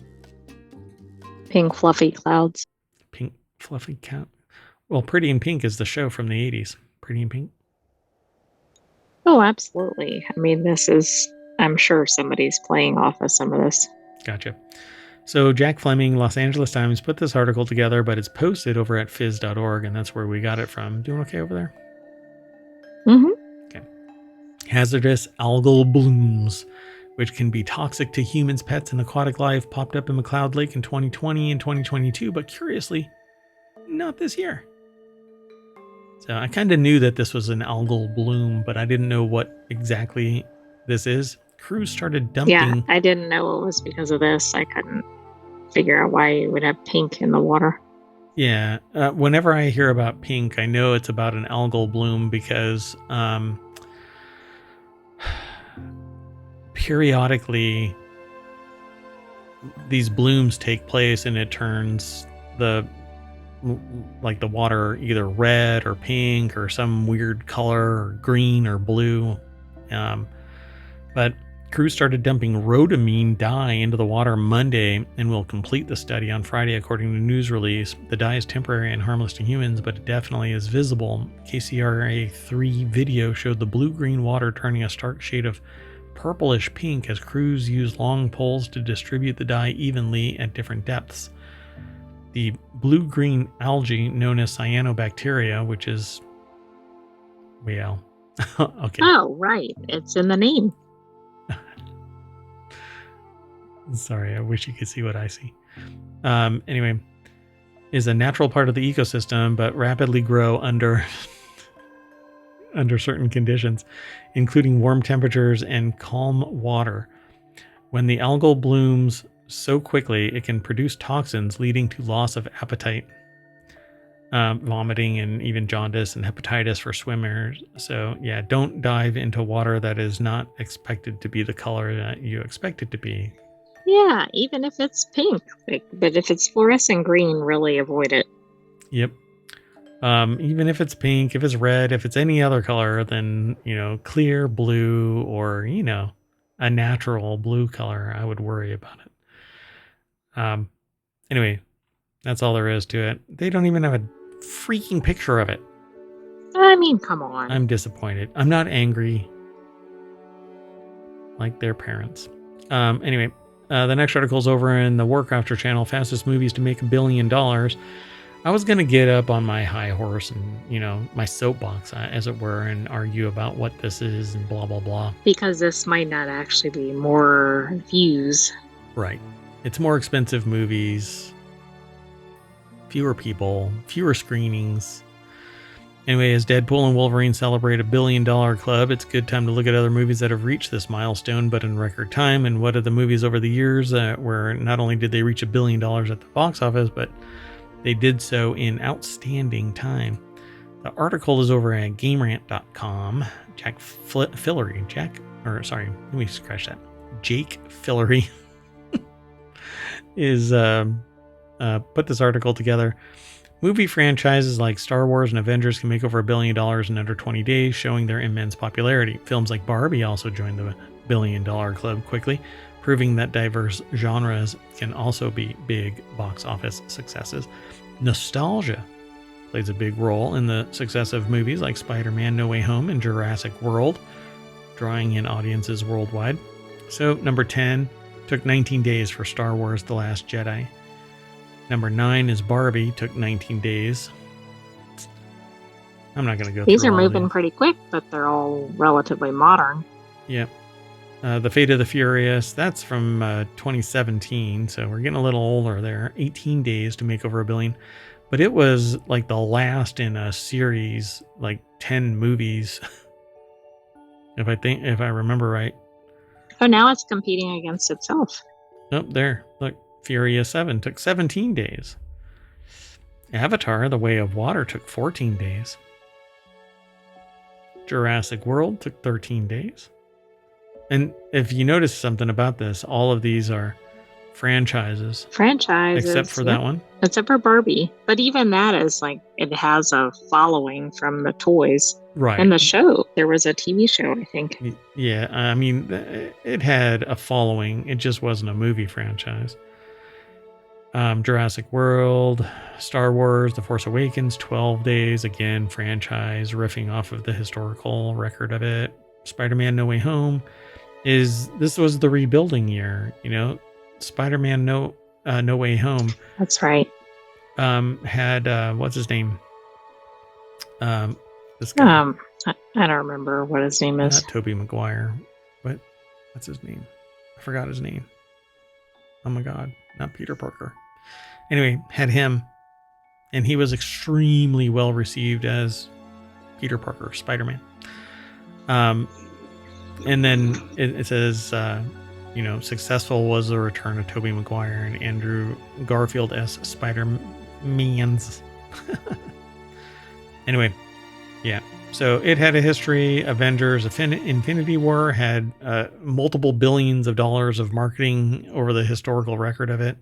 Pink fluffy clouds. Pink fluffy cat. Well, Pretty in Pink is the show from the 80s. Pretty in Pink. Oh, absolutely. I mean, I'm sure somebody's playing off of some of this. Gotcha. So Jack Fleming, Los Angeles Times, put this article together, but it's posted over at phys.org, and that's where we got it from. Doing okay over there? Mm-hmm. Okay. Hazardous algal blooms, which can be toxic to humans, pets, and aquatic life, popped up in McCloud Lake in 2020 and 2022, but curiously, not this year. So I kind of knew that this was an algal bloom, but I didn't know what exactly this is. Crews started dumping. Yeah, I didn't know it was because of this. I couldn't figure out why you would have pink in the water. Yeah, whenever I hear about pink, I know it's about an algal bloom because periodically these blooms take place and it turns the water either red or pink or some weird color or green or blue. But crews started dumping rhodamine dye into the water Monday and will complete the study on Friday, according to a news release. The dye is temporary and harmless to humans, but it definitely is visible. KCRA3 video showed the blue-green water turning a stark shade of purplish pink as crews use long poles to distribute the dye evenly at different depths. The blue-green algae known as cyanobacteria, which is... well... okay. Oh, right. It's in the name. Sorry, I wish you could see what I see. Anyway, is a natural part of the ecosystem, but rapidly grow under certain conditions, including warm temperatures and calm water. When the algal blooms so quickly, it can produce toxins leading to loss of appetite, vomiting, and even jaundice and hepatitis for swimmers. So yeah, don't dive into water that is not expected to be the color that you expect it to be. Yeah, even if it's pink. But if it's fluorescent green, really avoid it. Yep. Even if it's pink, if it's red, if it's any other color than, clear blue or, a natural blue color, I would worry about it. Anyway, that's all there is to it. They don't even have a freaking picture of it. I mean, come on. I'm disappointed. I'm not angry like their parents. Anyway, the next article is over in the Warcrafter channel, fastest movies to make $1 billion. I was going to get up on my high horse and, my soapbox, as it were, and argue about what this is and blah, blah, blah. Because this might not actually be more views. Right. It's more expensive movies, fewer people, fewer screenings. Anyway, as Deadpool and Wolverine celebrate $1 billion club, it's a good time to look at other movies that have reached this milestone, but in record time. And what are the movies over the years where not only did they reach $1 billion at the box office, but they did so in outstanding time. The article is over at GameRant.com. Jake Fillery is put this article together. Movie franchises like Star Wars and Avengers can make over $1 billion in under 20 days, showing their immense popularity. Films like Barbie also joined the $1 billion club quickly, proving that diverse genres can also be big box office successes. Nostalgia plays a big role in the success of movies like Spider-Man No Way Home and Jurassic World, drawing in audiences worldwide. So, number 10 took 19 days for Star Wars The Last Jedi. Number 9 is Barbie, took 19 days. I'm not going to go through these are all moving pretty quick, but they're all relatively modern. Yep. The Fate of the Furious, that's from 2017, so we're getting a little older there. 18 days to make over $1 billion. But it was like the last in a series, like 10 movies, if I remember right. Oh, now it's competing against itself. Nope, there. Look, Furious 7 took 17 days. Avatar, The Way of Water, took 14 days. Jurassic World took 13 days. And if you notice something about this, all of these are franchises. Except for that one. Except for Barbie. But even that is like, it has a following from the toys. Right. And the show. There was a TV show, I think. Yeah, I mean, it had a following. It just wasn't a movie franchise. Jurassic World, Star Wars, The Force Awakens, 12 days. Again, franchise, riffing off of the historical record of it. Spider-Man No Way Home. This was the rebuilding year, Spider-Man No Way Home. That's right. Had what's his name? This guy. I don't remember what his name is. Not Tobey Maguire, but what's his name? I forgot his name. Oh my God, not Peter Parker. Anyway, had him, and he was extremely well received as Peter Parker, Spider-Man. And then it says, successful was the return of Tobey Maguire and Andrew Garfield as Spider-Mans. Anyway, Yeah. So it had a history. Avengers Infinity War had multiple billions of dollars of marketing over the historical record of it.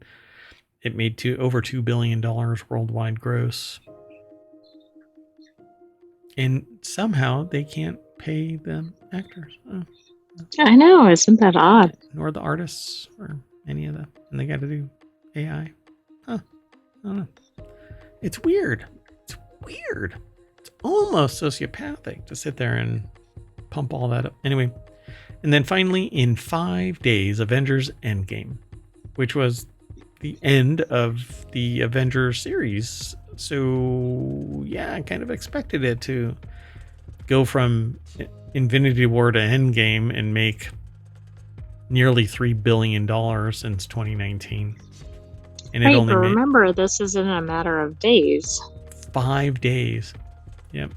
It made over $2 billion worldwide gross. And somehow they can't pay the actors. I know, isn't that odd? Nor the artists or any of that. And they got to do AI. Huh. I don't know. It's weird. It's weird. It's almost sociopathic to sit there and pump all that up. Anyway. And then finally, in 5 days, Avengers Endgame, which was the end of the Avengers series. So, yeah, I kind of expected it to go from Infinity War to Endgame and make nearly $3 billion since 2019. And it only made... remember, this is in a matter of days. 5 days. Yep.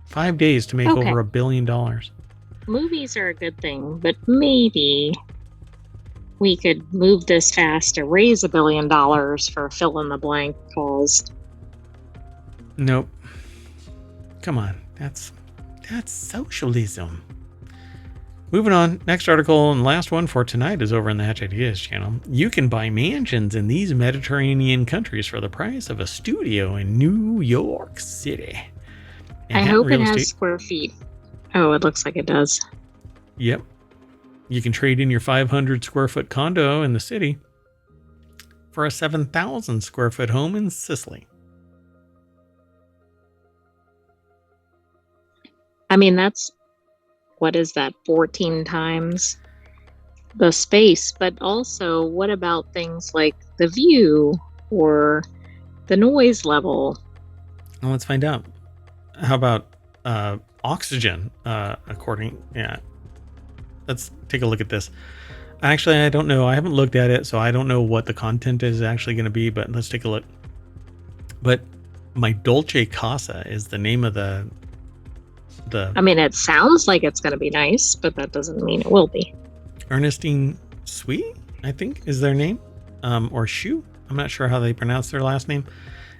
5 days to make over $1 billion. Movies are a good thing, but maybe we could move this fast to raise $1 billion for fill in the blank caused. Nope. Come on. That's socialism. Moving on. Next article and last one for tonight is over on the Hatch Ideas channel. You can buy mansions in these Mediterranean countries for the price of a studio in New York City. I hope it has square feet. Oh, it looks like it does. Yep. You can trade in your 500 square foot condo in the city for a 7,000 square foot home in Sicily. I mean, that's, what is that, 14 times the space. But also, what about things like the view or the noise level? Well, let's find out. How about oxygen? Let's take a look at this. Actually, I don't know. I haven't looked at it, so I don't know what the content is actually going to be, but let's take a look. But my Dolce Casa is the name of the... I mean, it sounds like it's going to be nice, but that doesn't mean it will be. Ernestine s3e, I think, is their name. Or Shu. I'm not sure how they pronounce their last name.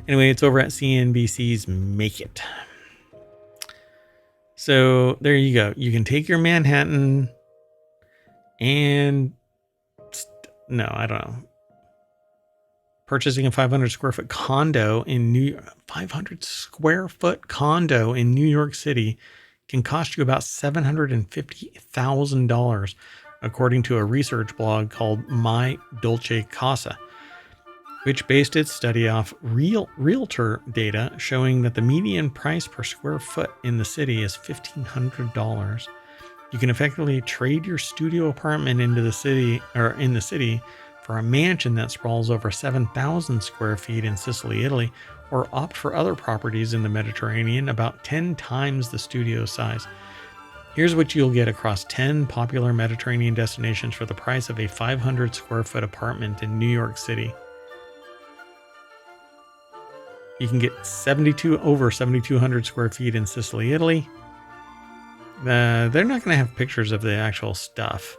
Anyway, it's over at CNBC's Make It. So there you go. You can take your Manhattan and... No, I don't know. Purchasing a 500 square foot condo in New York, 500 square foot condo in New York City can cost you about $750,000, according to a research blog called My Dolce Casa, which based its study off realtor data showing that the median price per square foot in the city is $1,500. You can effectively trade your studio apartment in the city for a mansion that sprawls over 7,000 square feet in Sicily, Italy, or opt for other properties in the Mediterranean about 10 times the studio size. Here's what you'll get across 10 popular Mediterranean destinations for the price of a 500 square foot apartment in New York City. You can get over 7,200 square feet in Sicily, Italy. They're not going to have pictures of the actual stuff,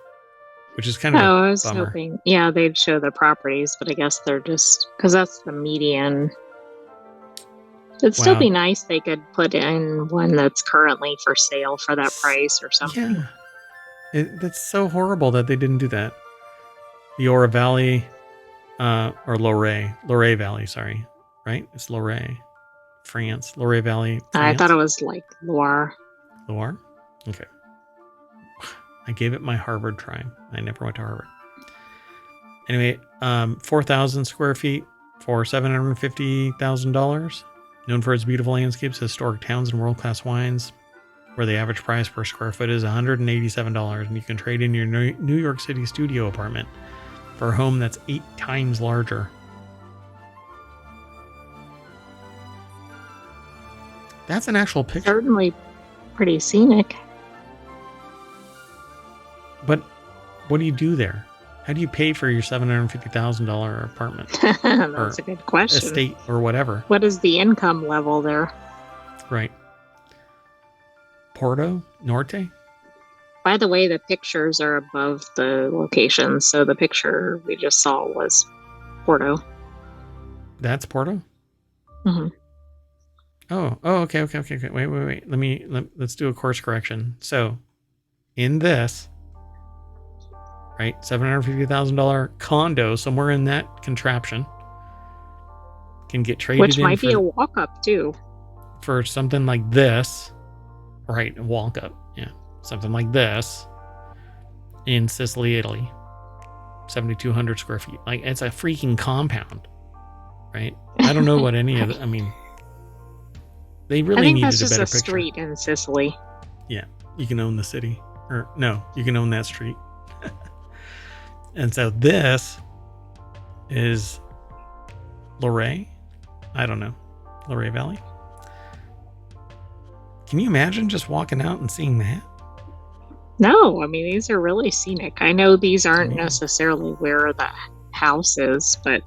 which is kind of I was bummer. hoping, yeah, they'd show the properties, but I guess they're just, because that's the median. It'd still be nice they could put in one that's currently for sale for that price or something. Yeah, that's so horrible that they didn't do that. The Ora Valley, or Loire Valley, sorry, right? It's Loire, France, Loire Valley, France. I thought it was like Loire. Loire? Okay. I gave it my Harvard try. I never went to Harvard. Anyway, 4,000 square feet for $750,000. Known for its beautiful landscapes, historic towns, and world-class wines, where the average price per square foot is $187, and you can trade in your New York City studio apartment for a home that's 8 times larger. That's an actual picture. Certainly pretty scenic. But what do you do there? How do you pay for your $750,000 apartment? That's a good question. Estate or whatever. What is the income level there? Right. Porto Norte? By the way, the pictures are above the location. So the picture we just saw was Porto. That's Porto? Mm-hmm. Okay. Let's do a course correction. So, in this, right, $750,000 condo somewhere in that contraption can get traded Which in might be a walk up too. for something like this, right? A walk up, yeah, something like this in Sicily, Italy, 7,200 square feet. Like, it's a freaking compound, right? I don't know what any of it. I mean, they really I think needed that's a just better a picture. street in Sicily. Yeah, you can own the city, or no, you can own that street. And so this is Luray. I don't know, Luray Valley. Can you imagine just walking out and seeing that? No, I mean, these are really scenic. I know these aren't necessarily where the house is, but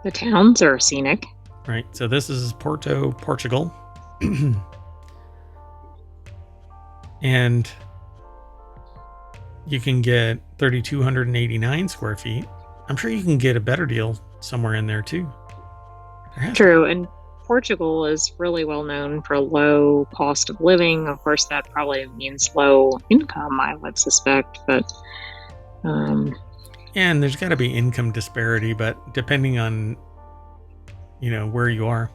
the towns are scenic. Right. So this is Porto, Portugal. And you can get 3,289 square feet. I'm sure you can get a better deal somewhere in there too. True. And Portugal is really well known for low cost of living. Of course, that probably means low income, I would suspect. But and there's got to be income disparity, but depending on, where you are.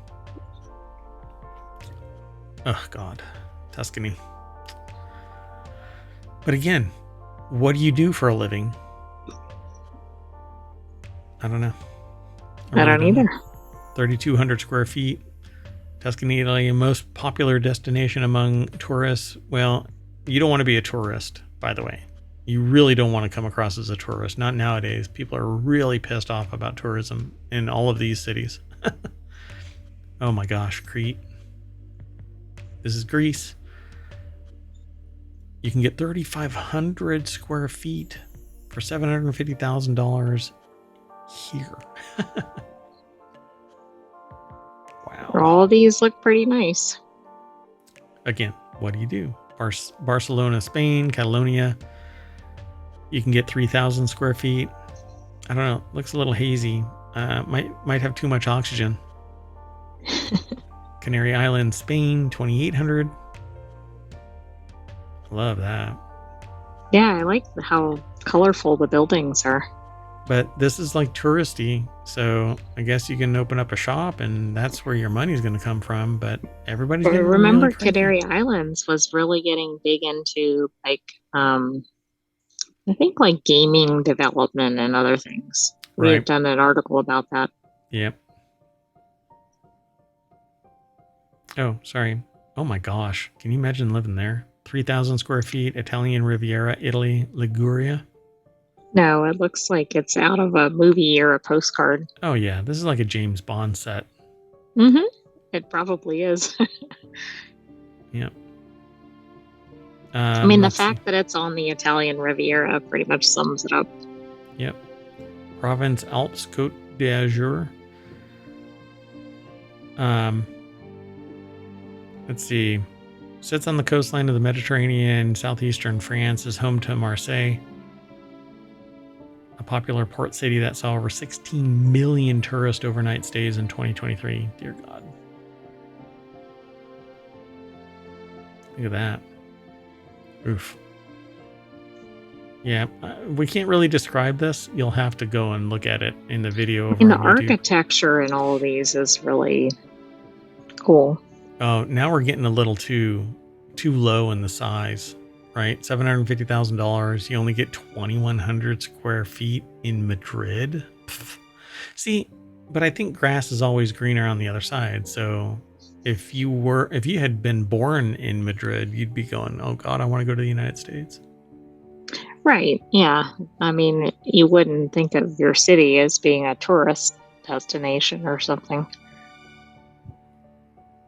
Oh, God. Tuscany. But again, what do you do for a living? I don't know. I don't either. 3,200 square feet. Tuscany, Italy, most popular destination among tourists. Well, you don't want to be a tourist, by the way. You really don't want to come across as a tourist. Not nowadays. People are really pissed off about tourism in all of these cities. Oh my gosh, Crete. This is Greece. You can get 3,500 square feet for $750,000 here. Wow. All these look pretty nice. Again, what do you do? Barcelona, Spain, Catalonia. You can get 3,000 square feet. I don't know. Looks a little hazy. Might have too much oxygen. Canary Islands, Spain, 2,800. Love that. Yeah, I like how colorful the buildings are. But this is like touristy, so I guess you can open up a shop and that's where your money's going to come from. But everybody's going to remember Canary Islands was really getting big into I think like gaming development and other things. We had done an article about that. Yep. Oh, sorry. Oh my gosh. Can you imagine living there? 3,000 square feet, Italian Riviera, Italy, Liguria. No, it looks like it's out of a movie or a postcard. Oh yeah, this is like a James Bond set. Mm-hmm. It probably is. Yep. I mean, the fact that it's on the Italian Riviera pretty much sums it up. Yep. Provence, Alpes, Côte d'Azur. Let's see. Sits on the coastline of the Mediterranean. Southeastern France, is home to Marseille, a popular port city that saw over 16 million tourist overnight stays in 2023. Dear God. Look at that. Oof. Yeah, we can't really describe this. You'll have to go and look at it in the video. And the architecture in all of these is really cool. Oh, now we're getting a little too low in the size, right? $750,000. You only get 2,100 square feet in Madrid. Pfft. See, but I think grass is always greener on the other side. So if you had been born in Madrid, you'd be going, oh God, I want to go to the United States. Right. Yeah. I mean, you wouldn't think of your city as being a tourist destination or something.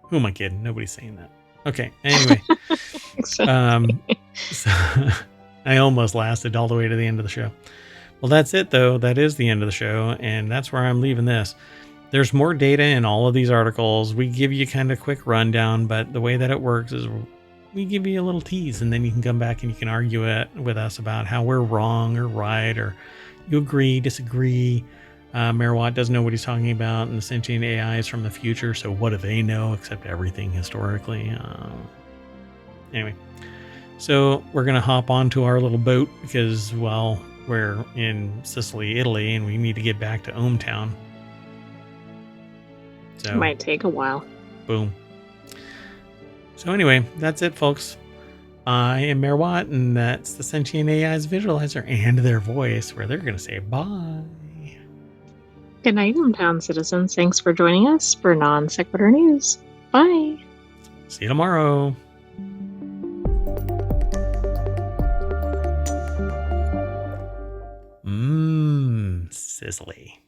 Who am I kidding? Nobody's saying that. Okay. Anyway, so I almost lasted all the way to the end of the show. Well, that's it though. That is the end of the show. And that's where I'm leaving this. There's more data in all of these articles. We give you kind of a quick rundown, but the way that it works is we give you a little tease and then you can come back and you can argue it with us about how we're wrong or right, or you agree, disagree. Mayor Watt doesn't know what he's talking about, and the sentient AI is from the future, so what do they know except everything historically? Anyway, so we're going to hop onto our little boat because, well, we're in Sicily, Italy, and we need to get back to ohmTown. So It might take a while. Boom. So anyway, that's it, folks. I am Mayor Watt, and that's the Sentient AI's visualizer and their voice, where they're going to say bye. Good night, hometown citizens. Thanks for joining us for Non Sequitur News. Bye. See you tomorrow. Sicily.